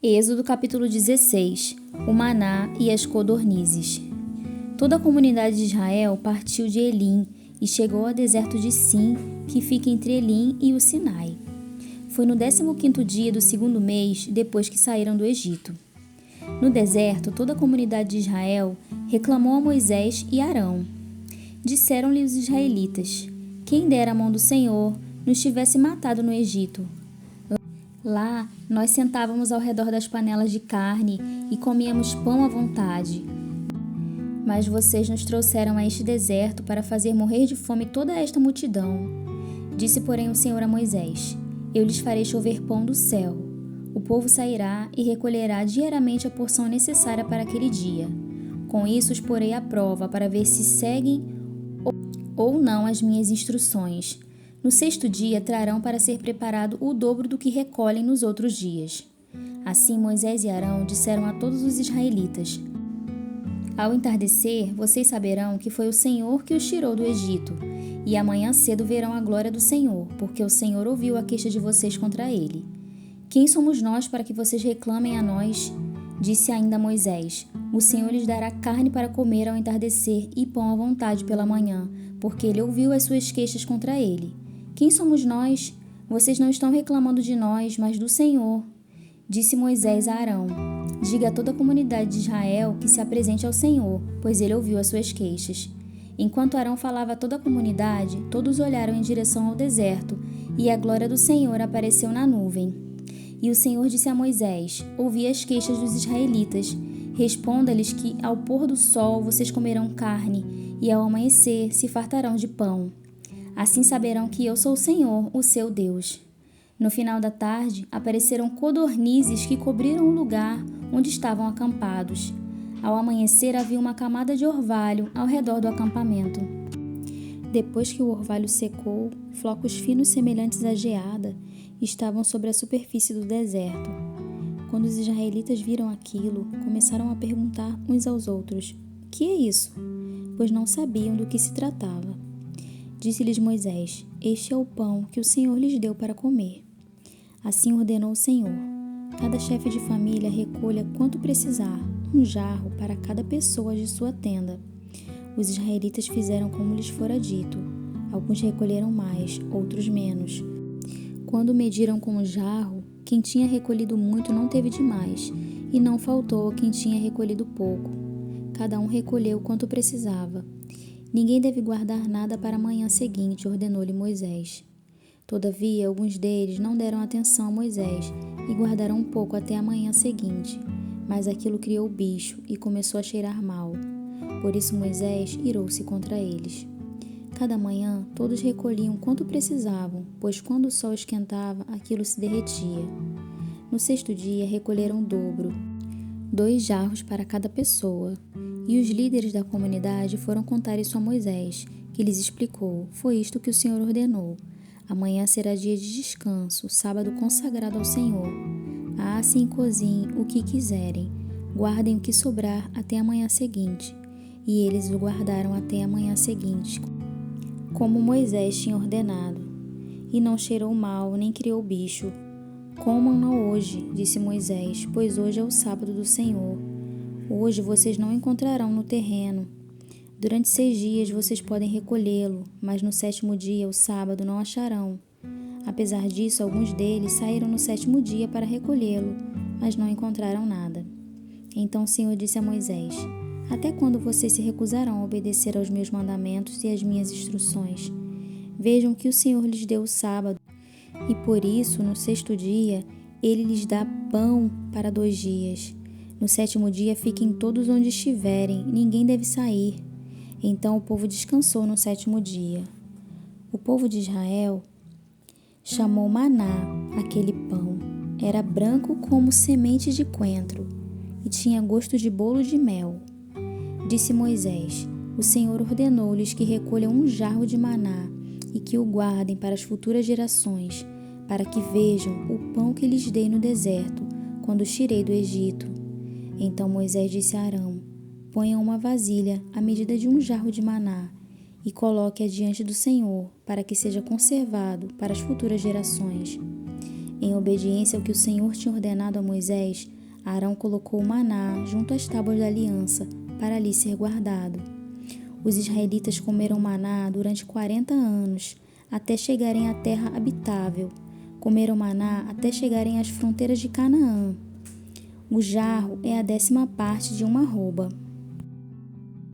Êxodo capítulo 16. O maná e as codornizes. Toda a comunidade de Israel partiu de Elim e chegou ao deserto de Sim, que fica entre Elim e o Sinai. Foi no 15º dia do segundo mês, depois que saíram do Egito. No deserto, toda a comunidade de Israel reclamou a Moisés e Arão. Disseram-lhe os israelitas: quem dera a mão do Senhor nos tivesse matado no Egito. Lá, nós sentávamos ao redor das panelas de carne e comíamos pão à vontade. Mas vocês nos trouxeram a este deserto para fazer morrer de fome toda esta multidão. Disse, porém, o Senhor a Moisés: eu lhes farei chover pão do céu. O povo sairá e recolherá diariamente a porção necessária para aquele dia. Com isso os porei à prova para ver se seguem ou não as minhas instruções. No 6º dia trarão para ser preparado o dobro do que recolhem nos outros dias. Assim Moisés e Arão disseram a todos os israelitas: ao entardecer, vocês saberão que foi o Senhor que os tirou do Egito, e amanhã cedo verão a glória do Senhor, porque o Senhor ouviu a queixa de vocês contra ele. Quem somos nós para que vocês reclamem a nós? Disse ainda Moisés: o Senhor lhes dará carne para comer ao entardecer e pão à vontade pela manhã, porque ele ouviu as suas queixas contra ele. Quem somos nós? Vocês não estão reclamando de nós, mas do Senhor. Disse Moisés a Arão: diga a toda a comunidade de Israel que se apresente ao Senhor, pois ele ouviu as suas queixas. Enquanto Arão falava a toda a comunidade, todos olharam em direção ao deserto, e a glória do Senhor apareceu na nuvem. E o Senhor disse a Moisés: ouvi as queixas dos israelitas. Responda-lhes que ao pôr do sol vocês comerão carne, e ao amanhecer se fartarão de pão. Assim saberão que eu sou o Senhor, o seu Deus. No final da tarde, apareceram codornizes que cobriram o lugar onde estavam acampados. Ao amanhecer, havia uma camada de orvalho ao redor do acampamento. Depois que o orvalho secou, flocos finos semelhantes à geada estavam sobre a superfície do deserto. Quando os israelitas viram aquilo, começaram a perguntar uns aos outros: o que é isso? Pois não sabiam do que se tratava. Disse-lhes Moisés: este é o pão que o Senhor lhes deu para comer. Assim ordenou o Senhor: cada chefe de família recolha quanto precisar, um jarro para cada pessoa de sua tenda. Os israelitas fizeram como lhes fora dito. Alguns recolheram mais, outros menos. Quando mediram com o jarro, quem tinha recolhido muito não teve demais, e não faltou quem tinha recolhido pouco. Cada um recolheu quanto precisava. Ninguém deve guardar nada para a manhã seguinte, ordenou-lhe Moisés. Todavia, alguns deles não deram atenção a Moisés e guardaram um pouco até a manhã seguinte. Mas aquilo criou bicho e começou a cheirar mal. Por isso Moisés irou-se contra eles. Cada manhã, todos recolhiam quanto precisavam, pois quando o sol esquentava, aquilo se derretia. No 6º dia, recolheram o dobro, 2 jarros para cada pessoa. E os líderes da comunidade foram contar isso a Moisés, que lhes explicou: foi isto que o Senhor ordenou. Amanhã será dia de descanso, sábado consagrado ao Senhor. Assem e cozinhem o que quiserem, guardem o que sobrar até a manhã seguinte. E eles o guardaram até a manhã seguinte, como Moisés tinha ordenado. E não cheirou mal, nem criou bicho. Comam-no hoje, disse Moisés, pois hoje é o sábado do Senhor. Hoje vocês não encontrarão no terreno. Durante 6 dias vocês podem recolhê-lo, mas no 7º dia, o sábado, não acharão. Apesar disso, alguns deles saíram no 7º dia para recolhê-lo, mas não encontraram nada. Então o Senhor disse a Moisés: até quando vocês se recusarão a obedecer aos meus mandamentos e às minhas instruções? Vejam que o Senhor lhes deu o sábado, e por isso, no 6º dia, ele lhes dá pão para 2 dias. No 7º dia fiquem todos onde estiverem, ninguém deve sair. Então o povo descansou no 7º dia. O povo de Israel chamou maná aquele pão. Era branco como semente de coentro e tinha gosto de bolo de mel. Disse Moisés: o Senhor ordenou-lhes que recolham um jarro de maná e que o guardem para as futuras gerações, para que vejam o pão que lhes dei no deserto, quando os tirei do Egito. Então Moisés disse a Arão: ponha uma vasilha à medida de um jarro de maná e coloque-a diante do Senhor, para que seja conservado para as futuras gerações. Em obediência ao que o Senhor tinha ordenado a Moisés, Arão colocou o maná junto às tábuas da aliança, para ali ser guardado. Os israelitas comeram maná durante 40 anos, até chegarem à terra habitável. Comeram maná até chegarem às fronteiras de Canaã. O jarro é a 10ª parte de uma arroba.